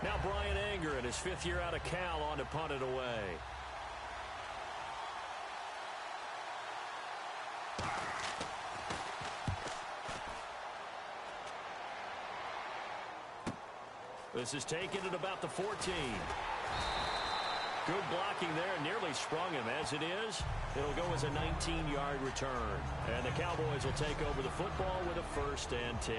Now Brian Anger in his 5th year out of Cal on to punt it away. This is taken at about the 14. Good blocking there, nearly sprung him. As it is, it'll go as a 19-yard return. And the Cowboys will take over the football with a 1st and 10.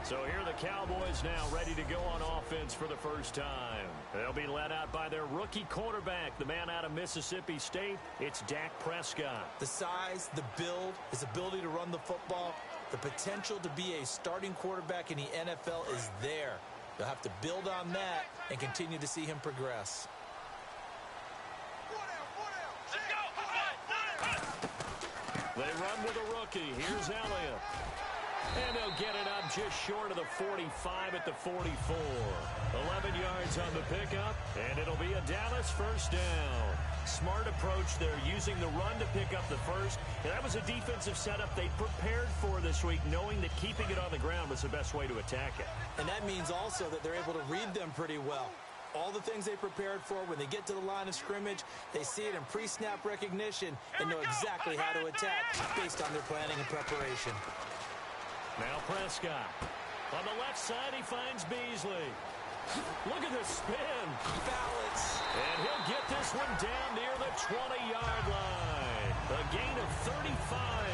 So here are the Cowboys now ready to go on offense for the first time. They'll be led out by their rookie quarterback, the man out of Mississippi State. It's Dak Prescott. The size, the build, his ability to run the football, the potential to be a starting quarterback in the NFL is there. They'll have to build on that and continue to see him progress. They run with a rookie. Here's Elliott. And they'll get it up just short of the 45 at the 44. 11 yards on the pickup, and it'll be a Dallas 1st down. Smart approach there, using the run to pick up the first. And that was a defensive setup they prepared for this week, knowing that keeping it on the ground was the best way to attack it. And that means also that they're able to read them pretty well. All the things they prepared for, when they get to the line of scrimmage, they see it in pre-snap recognition and know exactly how to attack based on their planning and preparation. Now Prescott. On the left side, he finds Beasley. Look at the spin. Balance. And he'll get this one down near the 20-yard line. A gain of 35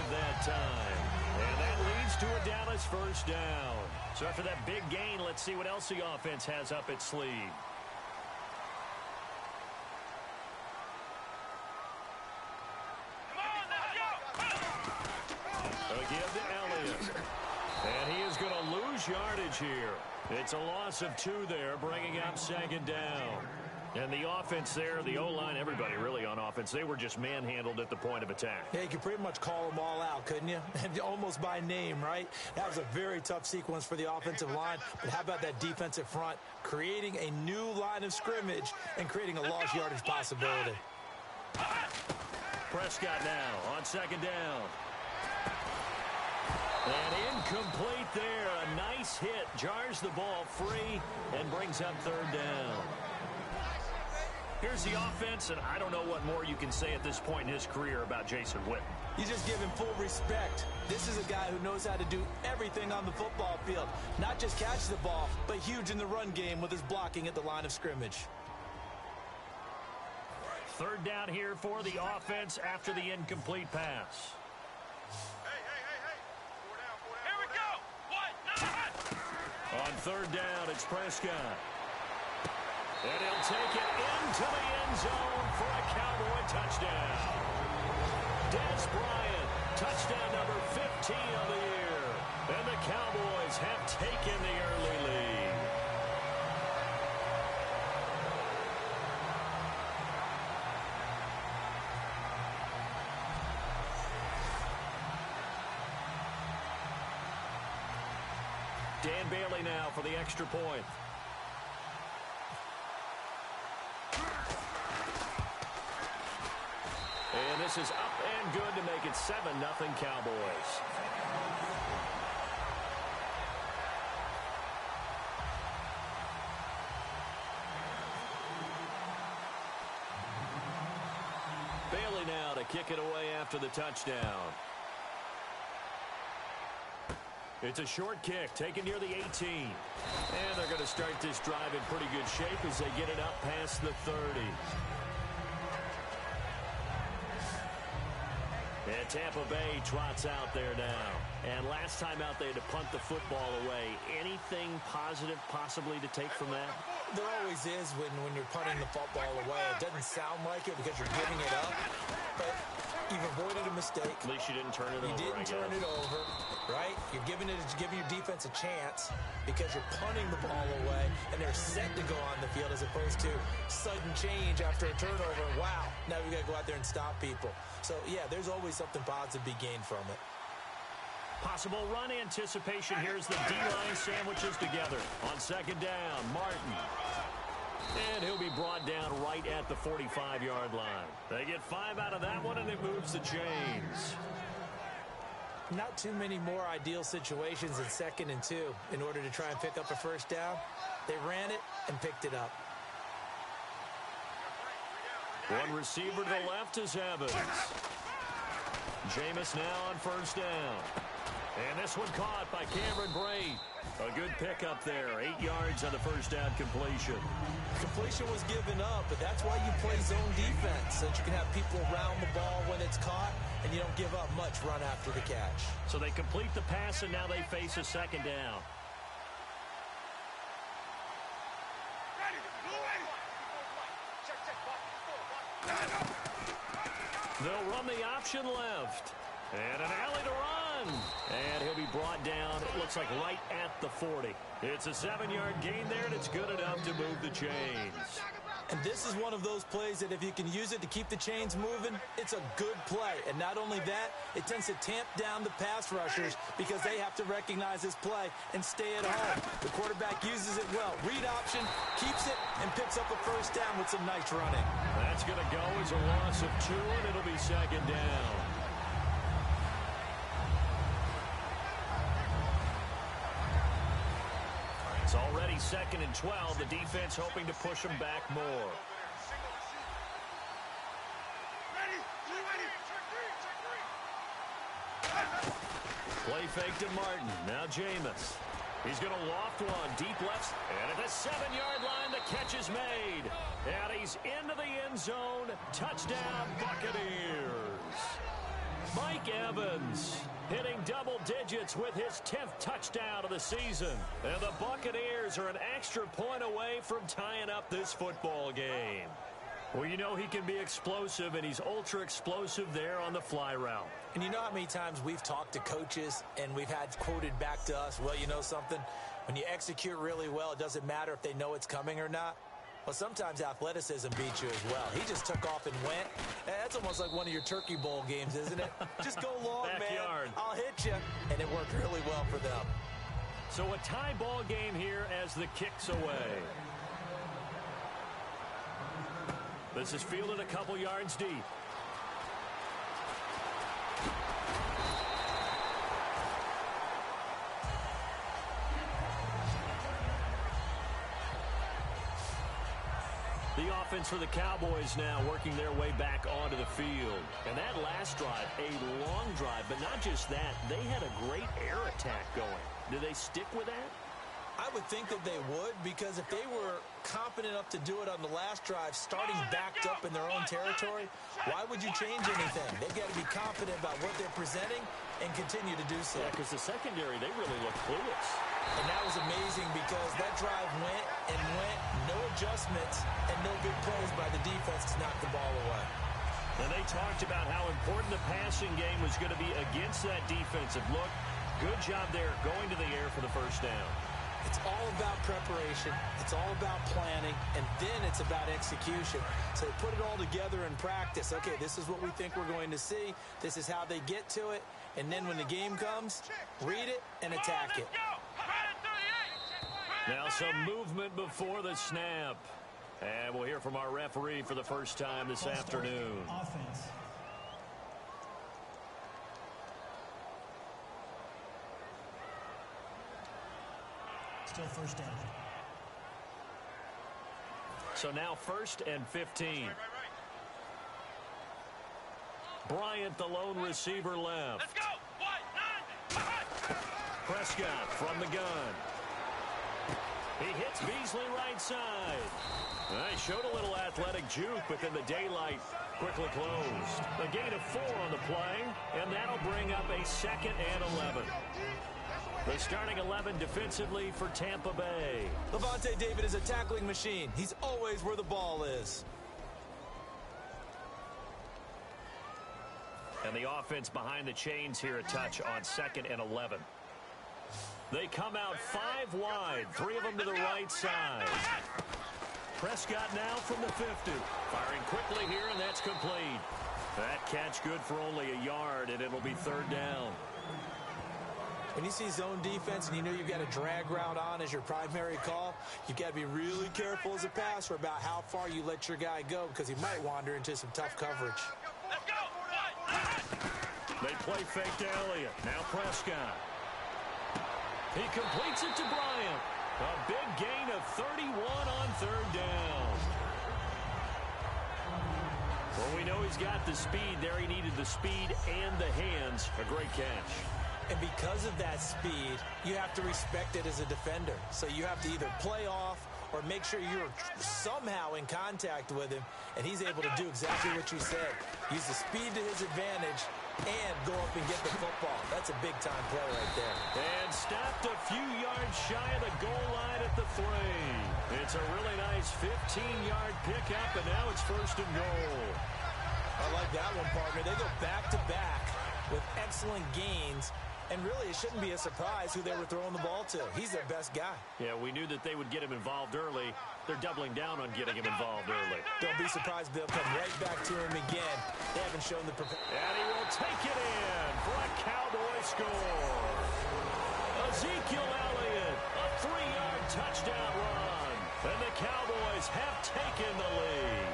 that time. And that leads to a Dallas 1st down. So after that big gain, let's see what else the offense has up its sleeve. Again to Elliott. And he is going to lose yardage here. It's a loss of 2 there, bringing up 2nd down. And the offense there, the O-line, everybody really on offense, they were just manhandled at the point of attack. Yeah, you could pretty much call them all out, couldn't you? Almost by name, right? That was a very tough sequence for the offensive line. But how about that defensive front, creating a new line of scrimmage and creating a lost yardage possibility. Prescott now on 2nd down. And incomplete there. A nice hit. Jars the ball free and brings up 3rd down. Here's the offense, and I don't know what more you can say at this point in his career about Jason Witten. You just give him full respect. This is a guy who knows how to do everything on the football field. Not just catch the ball, but huge in the run game with his blocking at the line of scrimmage. 3rd down here for the offense after the incomplete pass. On 3rd down, it's Prescott. And he'll take it into the end zone for a Cowboy touchdown. Dez Bryant, touchdown number 15 of the year. And the Cowboys have taken the early lead. Dan Bailey now for the extra point. And this is up and good to make it 7-0 Cowboys. Bailey now to kick it away after the touchdown. It's a short kick, taken near the 18. And they're going to start this drive in pretty good shape as they get it up past the 30. And Tampa Bay trots out there now. And last time out, they had to punt the football away. Anything positive possibly to take from that? There always is when you're punting the football away. It doesn't sound like it because you're giving it up. But you've avoided a mistake. At least you didn't turn it over. You didn't turn it over, right? You're giving your defense a chance because you're punting the ball away, and they're set to go on the field as opposed to sudden change after a turnover. Wow, now we got to go out there and stop people. So, yeah, there's always something positive to be gained from it. Possible run anticipation. Here's the D-line sandwiches together. On 2nd down, Martin. And he'll be brought down right at the 45-yard line. They get 5 out of that one, and it moves the chains. Not too many more ideal situations in 2nd and 2 in order to try and pick up a first down. They ran it and picked it up. One receiver to the left is Evans. Jameis now on first down. And this one caught by Cameron Brate. A good pickup there. 8 yards on the first down completion. Completion was given up, but that's why you play zone defense, so that you can have people around the ball when it's caught, and you don't give up much run after the catch. So they complete the pass, and now they face a second down. They'll run the option left. And an alley to run. And he'll be brought down, it looks like right at the 40. It's a 7-yard gain there, and it's good enough to move the chains. And this is one of those plays that if you can use it to keep the chains moving, it's a good play. And not only that, it tends to tamp down the pass rushers because they have to recognize this play and stay at home. The quarterback uses it well. Read option, keeps it, and picks up a first down with some nice running. That's going to go as a loss of 2, and it'll be second down. It's already 2nd and 12. The defense hoping to push them back more. Play fake to Martin. Now Jameis. He's going to loft one. Deep left. And at the 7-yard line, the catch is made. And he's into the end zone. Touchdown, Buccaneers. Mike Evans hitting double digits with his 10th touchdown of the season. And the Buccaneers are an extra point away from tying up this football game. Well, you know he can be explosive, and he's ultra-explosive there on the fly route. And you know how many times we've talked to coaches and we've had quoted back to us, well, you know something? When you execute really well, it doesn't matter if they know it's coming or not. Well, sometimes athleticism beats you as well. He just took off and went. That's almost like one of your Turkey Bowl games, isn't it? Just go long, Backyard. man. I'll hit you. And it worked really well for them. So a tie ball game here as the kick's away. This is fielded a couple yards deep. The offense for the Cowboys now working their way back onto the field. And that last drive, a long drive, but not just that, they had a great air attack going. Do they stick with that? I would think that they would, because if they were confident enough to do it on the last drive, starting backed up in their own territory, why would you change anything? They've got to be confident about what they're presenting and continue to do so. Yeah, because the secondary, they really look clueless. And that was amazing because that drive went and went, no adjustments, and no big plays by the defense to knock the ball away. And they talked about how important the passing game was going to be against that defensive look. Good job there going to the air for the first down. It's all about preparation. It's all about planning. And then it's about execution. So they put it all together in practice. Okay, this is what we think we're going to see. This is how they get to it. And then when the game comes, read it and attack it. Now some movement before the snap. And we'll hear from our referee for the first time this afternoon. Offense. Still first down. So now 1st and 15. Bryant, the lone receiver, left. Let's go. Prescott from the gun. He hits Beasley right side. He showed a little athletic juke, but then the daylight quickly closed. A gain of 4 on the play, and that'll bring up a 2nd and 11. The starting 11 defensively for Tampa Bay. Levante David is a tackling machine. He's always where the ball is. And the offense behind the chains here a touch on 2nd and 11. They come out 5 wide, 3 of them to the right side. Prescott now from the 50. Firing quickly here, and that's complete. That catch good for only a yard, and it'll be 3rd down. When you see zone defense and you know you've got a drag route on as your primary call, you've got to be really careful as a passer about how far you let your guy go because he might wander into some tough coverage. Let's go. They play fake to Elliott. Now Prescott. He completes it to Bryant. A big gain of 31 on third down. Well, we know he's got the speed there. He needed the speed and the hands. A great catch. And because of that speed, you have to respect it as a defender. So you have to either play off or make sure you're somehow in contact with him, and he's able to do exactly what you said. Use the speed to his advantage and go up and get the football. That's a big-time play right there. And stopped a few yards shy of the goal line at the 3. It's a really nice 15-yard pickup, and now it's first and goal. I like that one, partner. They go back-to-back with excellent gains. And really, it shouldn't be a surprise who they were throwing the ball to. He's their best guy. Yeah, we knew that they would get him involved early. They're doubling down on getting him involved early. Don't be surprised they'll come right back to him again. They haven't shown the... And he will take it in for a Cowboy score. Ezekiel Elliott, a 3-yard touchdown run. And the Cowboys have taken the lead.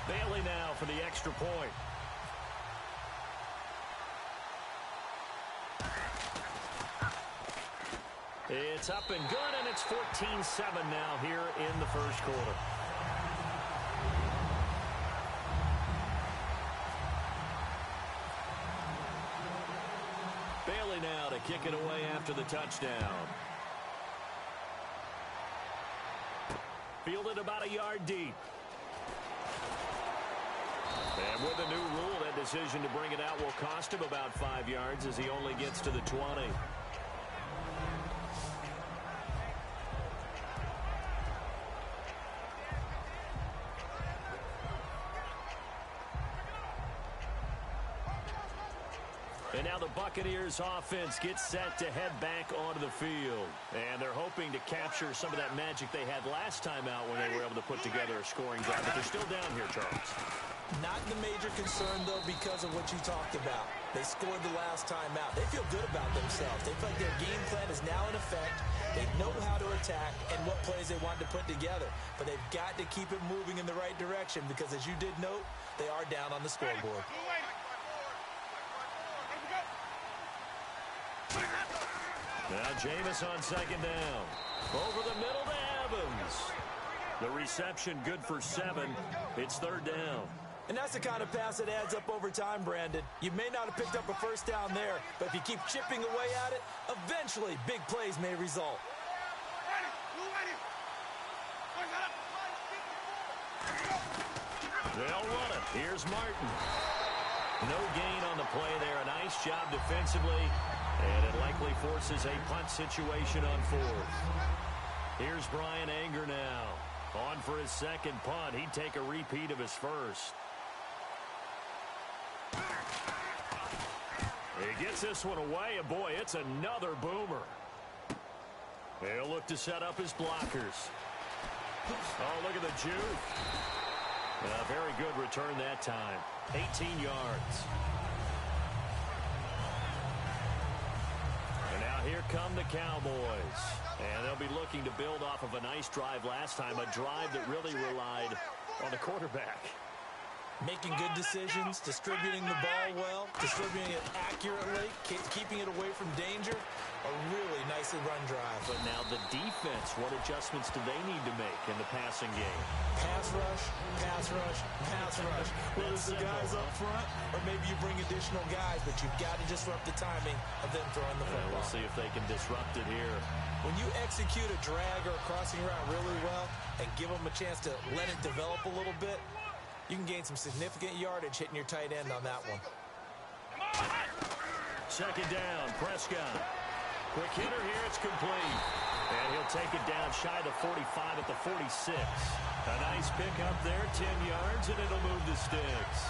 Bailey now for the extra point. It's up and good, and it's 14-7 now here in the first quarter. Bailey now to kick it away after the touchdown. Fielded about a yard deep. And with a new rule, that decision to bring it out will cost him about 5 yards as he only gets to the 20. And now the Buccaneers offense gets set to head back onto the field. And they're hoping to capture some of that magic they had last time out when they were able to put together a scoring drive. But they're still down here, Charles. Not the major concern, though, because of what you talked about. They scored the last time out. They feel good about themselves. They feel like their game plan is now in effect. They know how to attack and what plays they want to put together. But they've got to keep it moving in the right direction because, as you did note, they are down on the scoreboard. Now Jameis on second down. Over the middle to Evans. The reception good for 7. It's third down. And that's the kind of pass that adds up over time, Brandon. You may not have picked up a first down there, but if you keep chipping away at it, eventually big plays may result. They'll run it. Here's Martin. No gain on the play there. A nice job defensively. And it likely forces a punt situation on 4th. Here's Brian Anger now. On for his second punt. He'd take a repeat of his first. He gets this one away, and boy, it's another boomer. They'll look to set up his blockers. Oh, look at the juke. A very good return that time. 18 yards. And now here come the Cowboys. And they'll be looking to build off of a nice drive last time, a drive that really relied on the quarterback. Making good decisions, distributing the ball well, distributing it accurately, keeping it away from danger. A really nicely run drive. But now the defense, what adjustments do they need to make in the passing game? Pass rush, pass rush, pass rush. Whether it's the guys up front or maybe you bring additional guys, but you've got to disrupt the timing of them throwing the football. We'll see if they can disrupt it here. When you execute a drag or a crossing route really well and give them a chance to let it develop a little bit, you can gain some significant yardage hitting your tight end on that one. Second down, Prescott. Quick hitter here, it's complete. And he'll take it down shy of the 45 at the 46. A nice pick up there, 10 yards, and it'll move the sticks.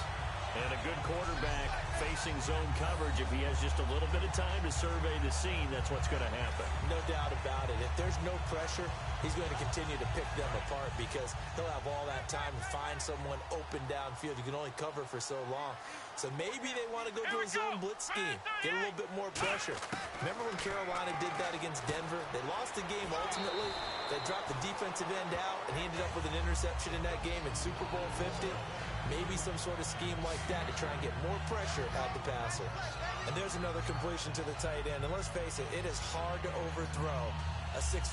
And a good quarterback facing zone coverage. If he has just a little bit of time to survey the scene, that's what's going to happen. No doubt about it. If there's no pressure, he's going to continue to pick them apart because he'll have all that time to find someone open downfield. You can only cover for so long. So maybe they want to go to a zone blitz scheme, get a little bit more pressure. Remember when Carolina did that against Denver? They lost the game ultimately. They dropped the defensive end out, and he ended up with an interception in that game in Super Bowl 50. Maybe some sort of scheme like that to try and get more pressure at the passer. And there's another completion to the tight end. And let's face it, it is hard to overthrow a 6'6"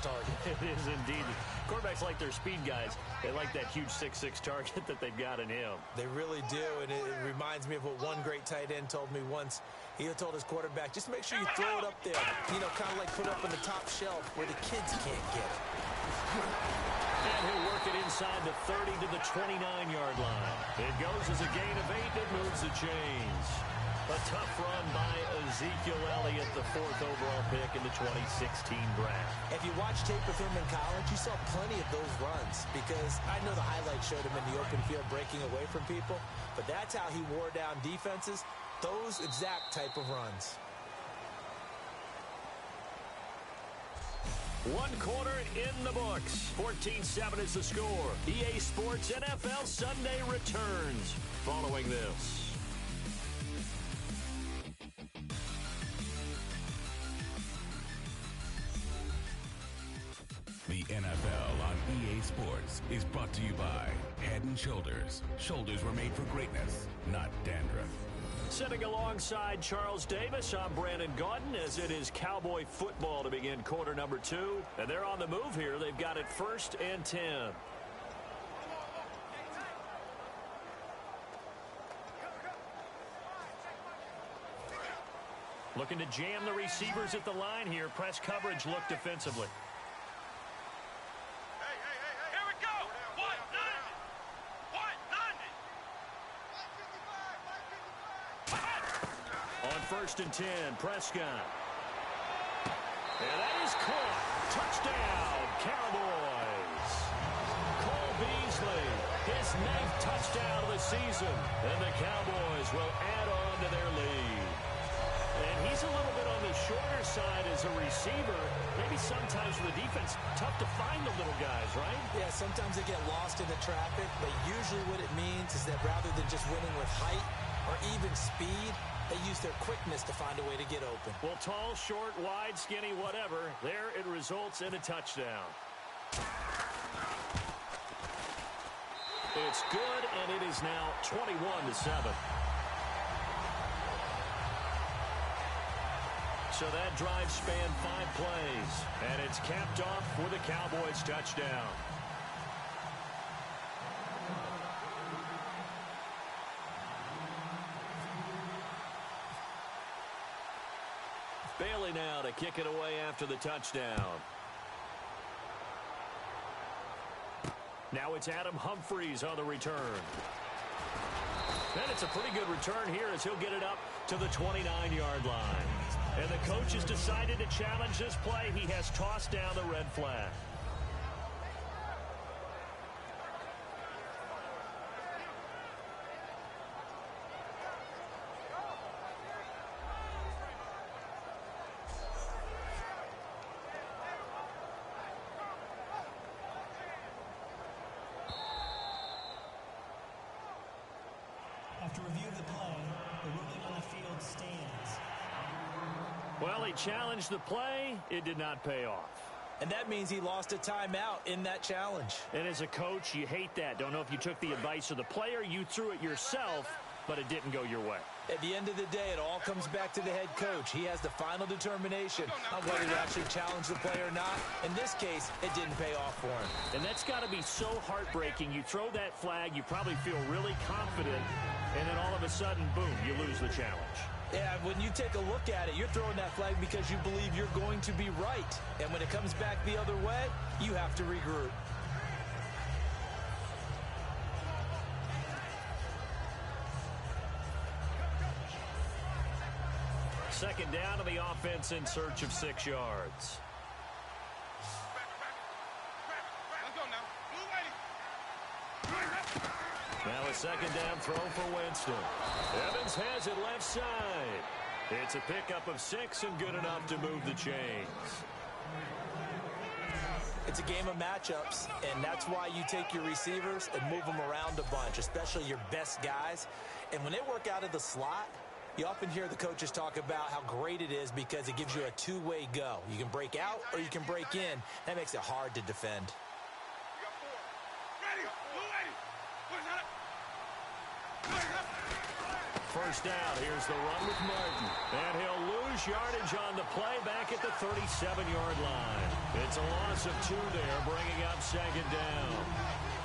target. It is indeed. Quarterbacks like their speed guys. They like that huge 6'6" target that they've got in him. They really do, and it reminds me of what one great tight end told me once. He told his quarterback, just make sure you throw it up there. You know, kind of like put it up on the top shelf where the kids can't get it. And he'll work it inside the 30 to the 29-yard line. It goes as a gain of 8. It moves the chains. A tough run by Ezekiel Elliott, the 4th overall pick in the 2016 draft. If you watch tape of him in college, you saw plenty of those runs because I know the highlights showed him in the open field breaking away from people, but that's how he wore down defenses, those exact type of runs. One quarter in the books. 14-7 is the score. EA Sports NFL Sunday returns following this. The NFL on EA Sports is brought to you by Head & Shoulders. Shoulders were made for greatness, not dandruff. Sitting alongside Charles Davis, I'm Brandon Gaudin as it is Cowboy football to begin quarter number 2. And they're on the move here. They've got it 1st and 10. Looking to jam the receivers at the line here. Press coverage look defensively. Here we go. 190. On 1st and 10, Prescott. And that is caught. Touchdown, Cowboys. Cole Beasley, his 9th touchdown of the season. And the Cowboys will add on to their lead. And he's a little bit on the shorter side as a receiver. Maybe sometimes for the defense, tough to find the little guys, right? Yeah, sometimes they get lost in the traffic, but usually what it means is that rather than just winning with height or even speed, they use their quickness to find a way to get open. Well, tall, short, wide, skinny, whatever, there it results in a touchdown. It's good, and it is now 21-7. So that drive spanned 5 plays, and it's capped off with a Cowboys touchdown. Bailey now to kick it away after the touchdown. Now it's Adam Humphries on the return. And it's a pretty good return here as he'll get it up to the 29-yard line. And the coach has decided to challenge this play. He has tossed down the red flag. After review of the play, the ruling on the field stands. Well, he challenged the play. It did not pay off. And that means he lost a timeout in that challenge. And as a coach, you hate that. Don't know if you took the advice of the player, you threw it yourself, but it didn't go your way. At the end of the day, it all comes back to the head coach. He has the final determination on whether to actually challenge the play or not. In this case, it didn't pay off for him. And that's got to be so heartbreaking. You throw that flag, you probably feel really confident, and then all of a sudden, boom, you lose the challenge. Yeah, when you take a look at it, you're throwing that flag because you believe you're going to be right. And when it comes back the other way, you have to regroup. Second down to the offense in search of 6 yards. Let's go now. Blue lady. Now a second down throw for Winston. Evans has it left side. It's a pickup of 6 and good enough to move the chains. It's a game of matchups, and that's why you take your receivers and move them around a bunch, especially your best guys. And when they work out of the slot, you often hear the coaches talk about how great it is because it gives you a two-way go. You can break out or you can break in. That makes it hard to defend. First down, here's the run with Martin. And he'll lose yardage on the play back at the 37-yard line. It's a loss of 2 there, bringing up second down.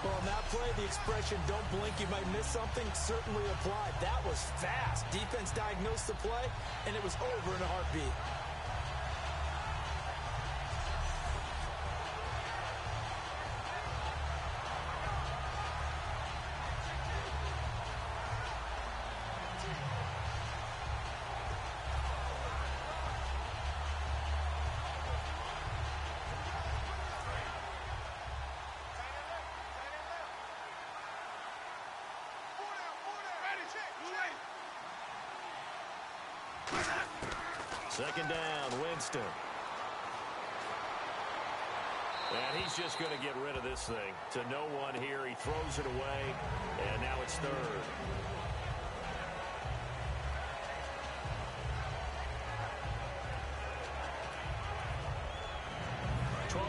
Well, on that play, the expression, don't blink, you might miss something, certainly applied. That was fast. Defense diagnosed the play, and it was over in a heartbeat. Second down, Winston. And he's just going to get rid of this thing. To no one here. He throws it away, and now it's third.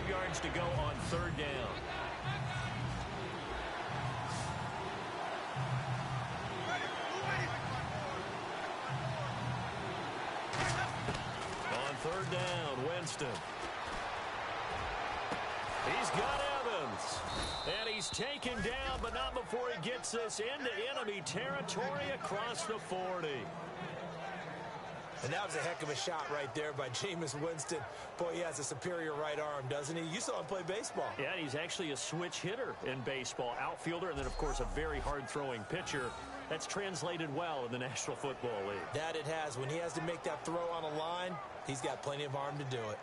Yards to go on third down. On third down, Winston. He's got Evans. And he's taken down, but not before he gets this into enemy territory across the 40. And that was a heck of a shot right there by Jameis Winston. Boy, he has a superior right arm, doesn't he? You saw him play baseball. Yeah, he's actually a switch hitter in baseball. Outfielder, and then, of course, a very hard-throwing pitcher. That's translated well in the National Football League. That it has. When he has to make that throw on a line, he's got plenty of arm to do it.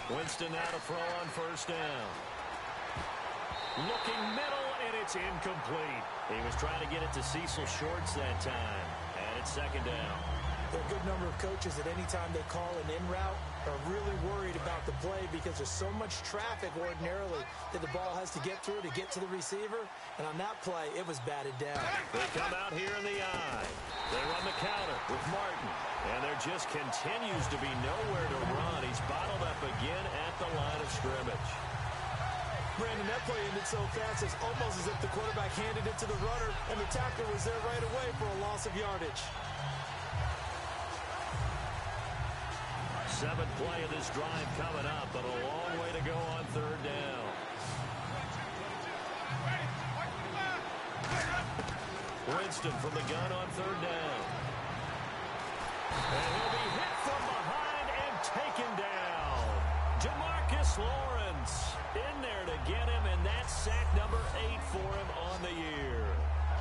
Winston now to throw on first down. Looking middle, and it's incomplete. He was trying to get it to Cecil Shorts that time, and it's second down. There are a good number of coaches at any time they call an in route are really worried about the play because there's so much traffic ordinarily that the ball has to get through to get to the receiver, and on that play, it was batted down. They come out here in the eye. They run the counter with Martin, and there just continues to be nowhere to run. He's bottled up again at the line of scrimmage. Brandon, that play ended so fast, it's almost as if the quarterback handed it to the runner, and the tackler was there right away for a loss of yardage. Seventh play of this drive coming up, but a long way to go on third down. Winston from the gun on third down. And he'll be hit from behind and taken down. Jamarcus Lawrence in there to get him, and that's sack number 8 for him on the year.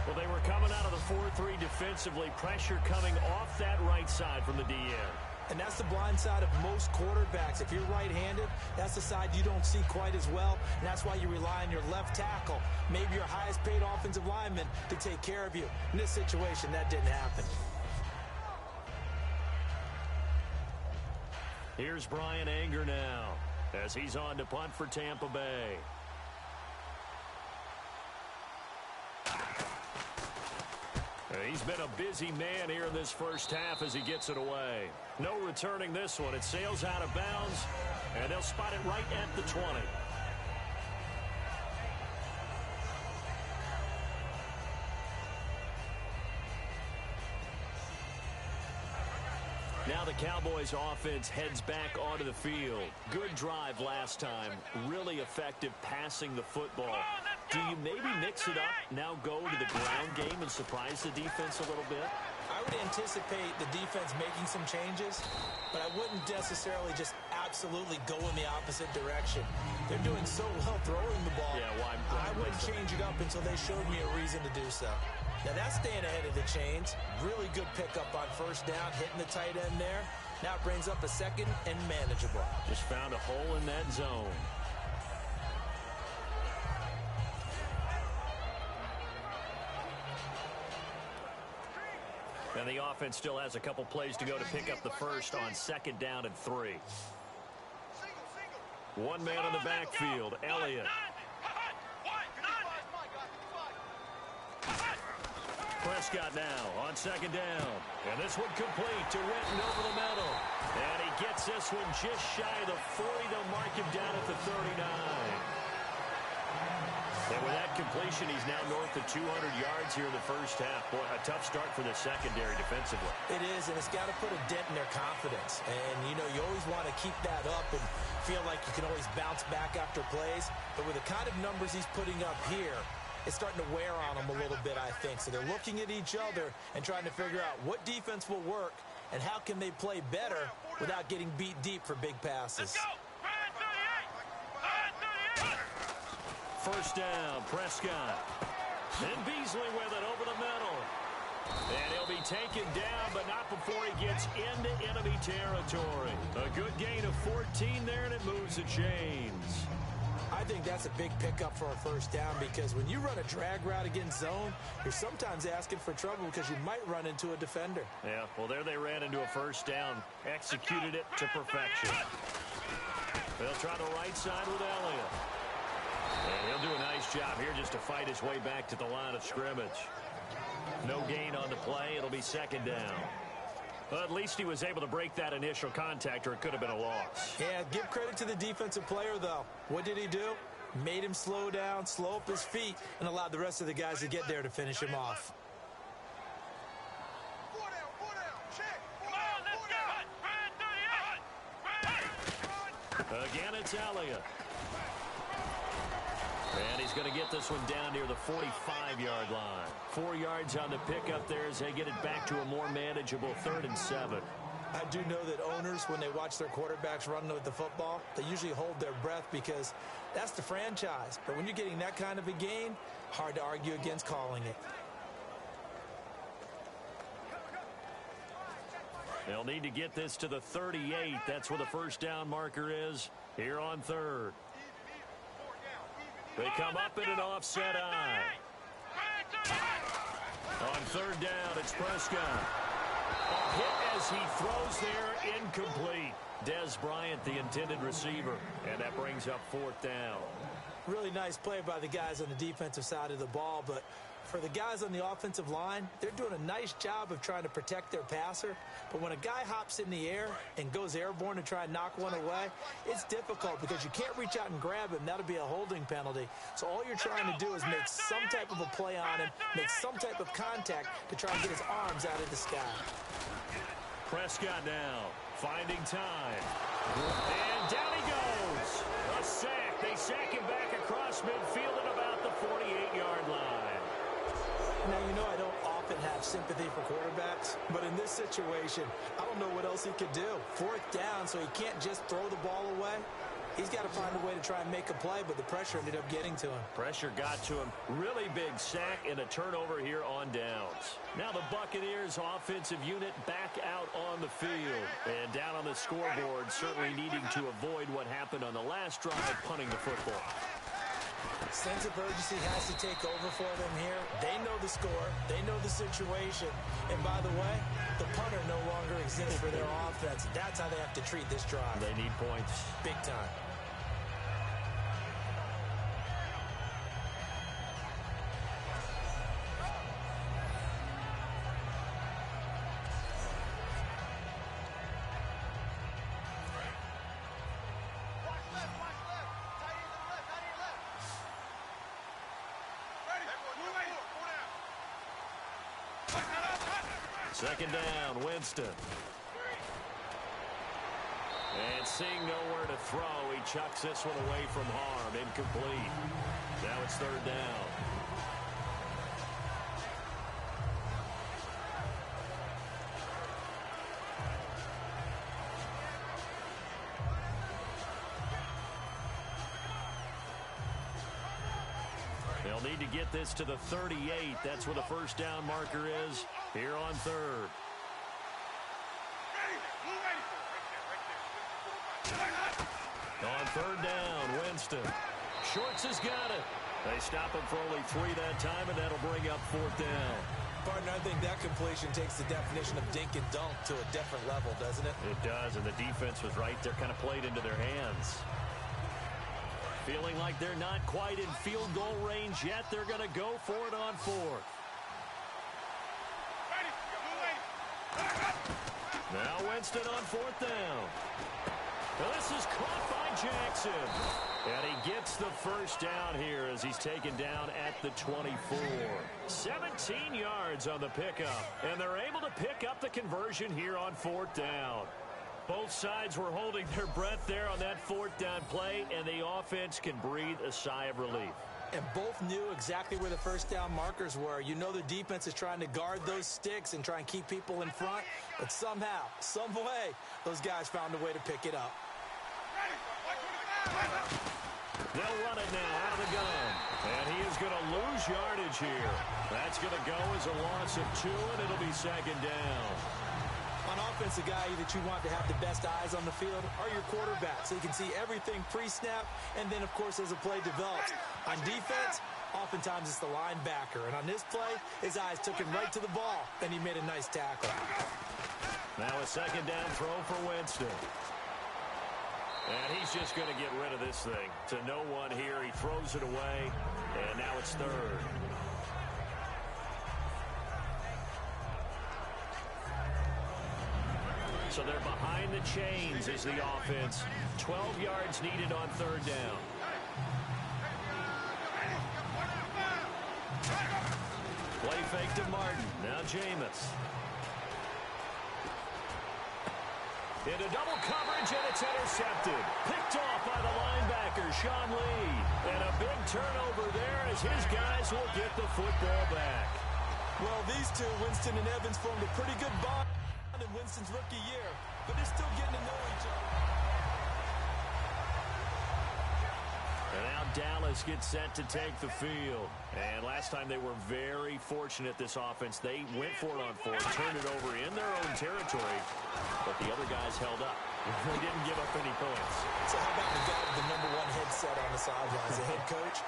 Well, they were coming out of the 4-3 defensively. Pressure coming off that right side from the DN. And that's the blind side of most quarterbacks. If you're right-handed, that's the side you don't see quite as well. And that's why you rely on your left tackle, maybe your highest-paid offensive lineman, to take care of you. In this situation, that didn't happen. Here's Brian Anger now as he's on to punt for Tampa Bay. He's been a busy man here in this first half as he gets it away. No returning this one. It sails out of bounds, and they'll spot it right at the 20. Now the Cowboys offense heads back onto the field. Good drive last time. Really effective passing the football. Do you maybe mix it up, now go to the ground game and surprise the defense a little bit? I would anticipate the defense making some changes, but I wouldn't necessarily just absolutely go in the opposite direction. They're doing so well throwing the ball. Yeah, why I wouldn't change it up until they showed me a reason to do so. Now, that's staying ahead of the chains. Really good pickup on first down, hitting the tight end there. Now it brings up a second and manageable. Just found a hole in that zone. And the offense still has a couple plays to go to pick up the first on second down and 3. One man on the backfield, Elliott. Prescott now on second down. And this one complete to Witten over the middle. And he gets this one just shy of the 40. They'll mark him down at the 39. And with that completion, he's now north of 200 yards here in the first half. Boy, a tough start for the secondary defensively. It is, and it's got to put a dent in their confidence. And, you know, you always want to keep that up and feel like you can always bounce back after plays. But with the kind of numbers he's putting up here, it's starting to wear on them a little bit, I think. So they're looking at each other and trying to figure out what defense will work and how can they play better without getting beat deep for big passes. Let's go! First down, Prescott. And Beasley with it over the middle. And he'll be taken down, but not before he gets into enemy territory. A good gain of 14 there, and it moves the chains. I think that's a big pickup for a first down because when you run a drag route against zone, you're sometimes asking for trouble because you might run into a defender. Yeah, well, there they ran into a first down. Executed it to perfection. They'll try the right side with Elliott. And he'll do a nice job here just to fight his way back to the line of scrimmage. No gain on the play. It'll be second down. Well, at least he was able to break that initial contact, or it could have been a loss. Yeah, give credit to the defensive player, though. What did he do? Made him slow down, slow up his feet, and allowed the rest of the guys to get there to finish him off. Again, it's Elliott. And he's going to get this one down near the 45-yard line. 4 yards on the pickup there as they get it back to a more manageable 3rd and 7. I do know that owners, when they watch their quarterbacks run with the football, they usually hold their breath because that's the franchise. But when you're getting that kind of a gain, hard to argue against calling it. They'll need to get this to the 38. That's where the first down marker is here on 3rd. They come up in an offset eye. On 3rd down, it's Prescott. A hit as he throws there, incomplete. Des Bryant, the intended receiver, and that brings up 4th down. Really nice play by the guys on the defensive side of the ball, but for the guys on the offensive line, they're doing a nice job of trying to protect their passer. But when a guy hops in the air and goes airborne to try and knock one away, it's difficult because you can't reach out and grab him. That'll be a holding penalty. So all you're trying to do is make some type of a play on him, make some type of contact to try and get his arms out of the sky. Prescott now finding time. And down he goes. A sack. They sack him back across midfield at about the 48-yard line. Now, you know I don't often have sympathy for quarterbacks, but in this situation, I don't know what else he could do. 4th down, so he can't just throw the ball away. He's got to find a way to try and make a play, but the pressure ended up getting to him. Pressure got to him. Really big sack and a turnover here on downs. Now the Buccaneers offensive unit back out on the field. And down on the scoreboard, certainly needing to avoid what happened on the last drive, punting the football. Sense of urgency has to take over for them here. They know the score. They know the situation. And by the way, the punter no longer exists for their offense. That's how they have to treat this drive. They need points. Big time. Second down, Winston. And seeing nowhere to throw, he chucks this one away from harm. Incomplete. Now it's 3rd down. need to get this to the 38. That's where the first down marker is here on third. On third down, Winston. Shorts has got it. They stop him for only 3 that time, and that'll bring up fourth down. Partner, I think that completion takes the definition of dink and dunk to a different level, doesn't it? It does, and the defense was right there, kind of played into their hands. Feeling like they're not quite in field goal range yet, they're going to go for it on fourth. Now Winston on fourth down. Now this is caught by Jackson. And he gets the first down here as he's taken down at the 24. 17 yards on the pickup. And they're able to pick up the conversion here on fourth down. Both sides were holding their breath there on that fourth down play, and the offense can breathe a sigh of relief. And both knew exactly where the first down markers were. You know the defense is trying to guard those sticks and try and keep people in front. But somehow, some way, those guys found a way to pick it up. They'll run it now out of the gun. And he is going to lose yardage here. That's going to go as a loss of 2, and it'll be second down. On offense, the guy that you want to have the best eyes on the field are your quarterbacks. So you can see everything pre-snap, and then, of course, as the play develops. On defense, oftentimes it's the linebacker. And on this play, his eyes took him right to the ball, and he made a nice tackle. Now a second down throw for Winston. And he's just going to get rid of this thing. To no one here, he throws it away, and now it's third. So they're behind the chains as the offense. 12 yards needed on third down. Play fake to Martin. Now Jameis. Into double coverage, and it's intercepted. Picked off by the linebacker, Sean Lee. And a big turnover there as his guys will get the football back. Well, these two, Winston and Evans, formed a pretty good bond in Winston's rookie year, but they're still getting to know each other. And now Dallas gets set to take the field. And last time they were very fortunate, this offense. They went for it on fourth, turned it over in their own territory, but the other guys held up. They didn't give up any points. So how about the guy with the number 1 headset on the sidelines, the head coach?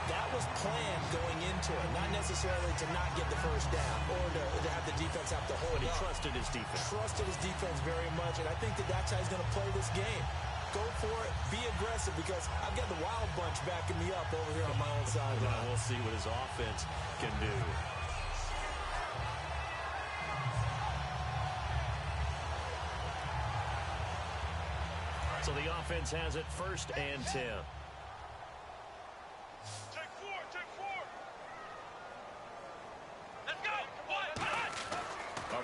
That was planned going into it, not necessarily to not get the first down or to have the defense have to hold But he up. trusted his defense. Trusted his defense very much, and I think that's how he's going to play this game. Go for it, be aggressive, because I've got the wild bunch backing me up over here on my own sideline. Well, we'll see what his offense can do. So the offense has it first and 10.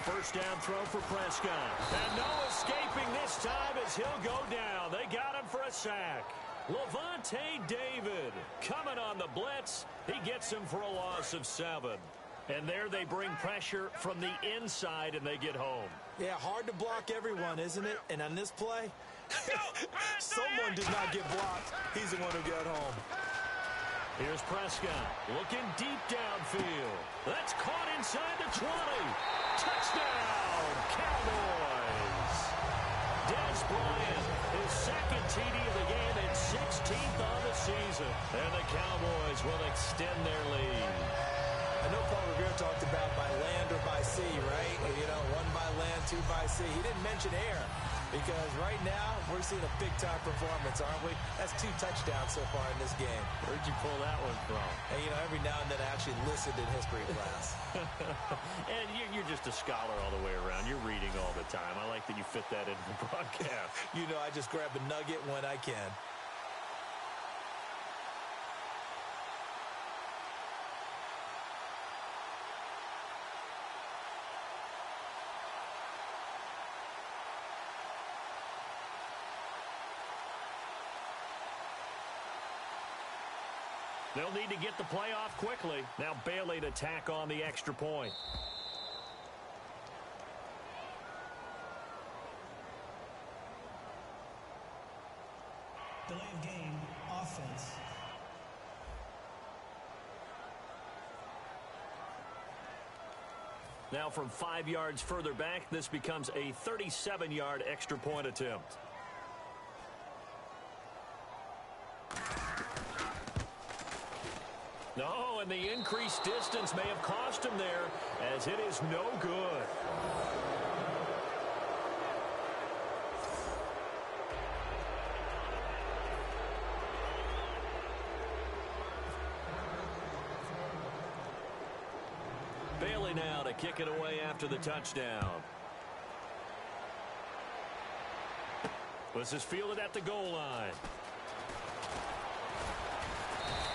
First down throw for Prescott. And no escaping this time as he'll go down. They got him for a sack. Levante David coming on the blitz. He gets him for a loss of 7. And there they bring pressure from the inside, and they get home. Yeah, hard to block everyone, isn't it? And on this play, someone did not get blocked. He's the one who got home. Here's Prescott looking deep downfield. That's caught inside the 20. Touchdown, Cowboys. Des Bryant, his second TD of the game and 16th on the season. And the Cowboys will extend their lead. I know Paul Revere talked about by land or by sea, right? You know, 1 by land, 2 by sea. He didn't mention air. Because right now, we're seeing a big-time performance, aren't we? That's 2 touchdowns so far in this game. Where'd you pull that one from? And, you know, every now and then I actually listened in history class. And you're just a scholar all the way around. You're reading all the time. I like that you fit that into the broadcast. You know, I just grab a nugget when I can. They'll need to get the play off quickly. Now Bailey to tack on the extra point. Delay of game, offense. Now from 5 yards further back, this becomes a 37-yard extra point attempt. No, and the increased distance may have cost him there, as it is no good. Bailey now to kick it away after the touchdown. This is fielded at the goal line.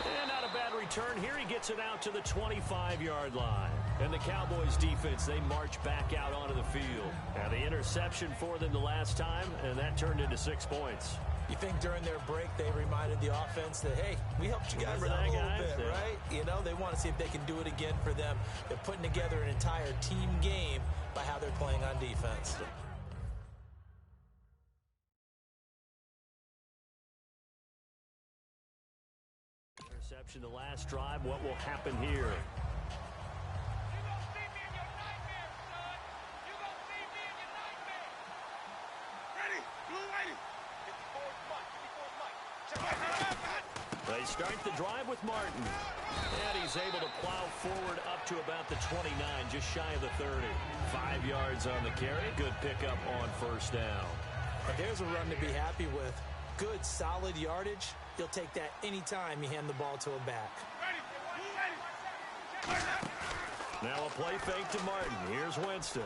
And not a bad return here. He gets it out to the 25-yard line. And the Cowboys defense, they march back out onto the field. Now the interception for them the last time, and that turned into 6 points. You think during their break they reminded the offense that, hey, we helped you guys out a little bit, right? You know, they want to see if they can do it again for them. They're putting together an entire team game by how they're playing on defense. Interception the last drive. What will happen here? They start the drive with Martin. And he's able to plow forward up to about the 29, just shy of the 30. 5 yards on the carry. Good pickup on first down. And there's a run to be happy with. Good, solid yardage. You'll take that anytime you hand the ball to a back. Now a play fake to Martin. Here's Winston.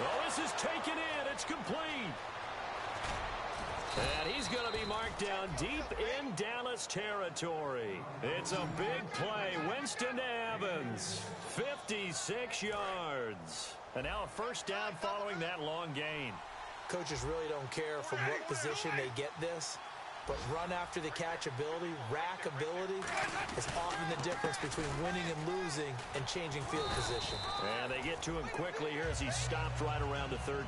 Oh, this is taken in. It's complete. And he's going to be marked down deep in Dallas territory. It's a big play. Winston to Evans. 56 yards. And now a first down following that long gain. Coaches really don't care from what position they get this, but run after the catch ability, rack ability is often the difference between winning and losing and changing field position. And they get to him quickly here as he stopped right around the 13.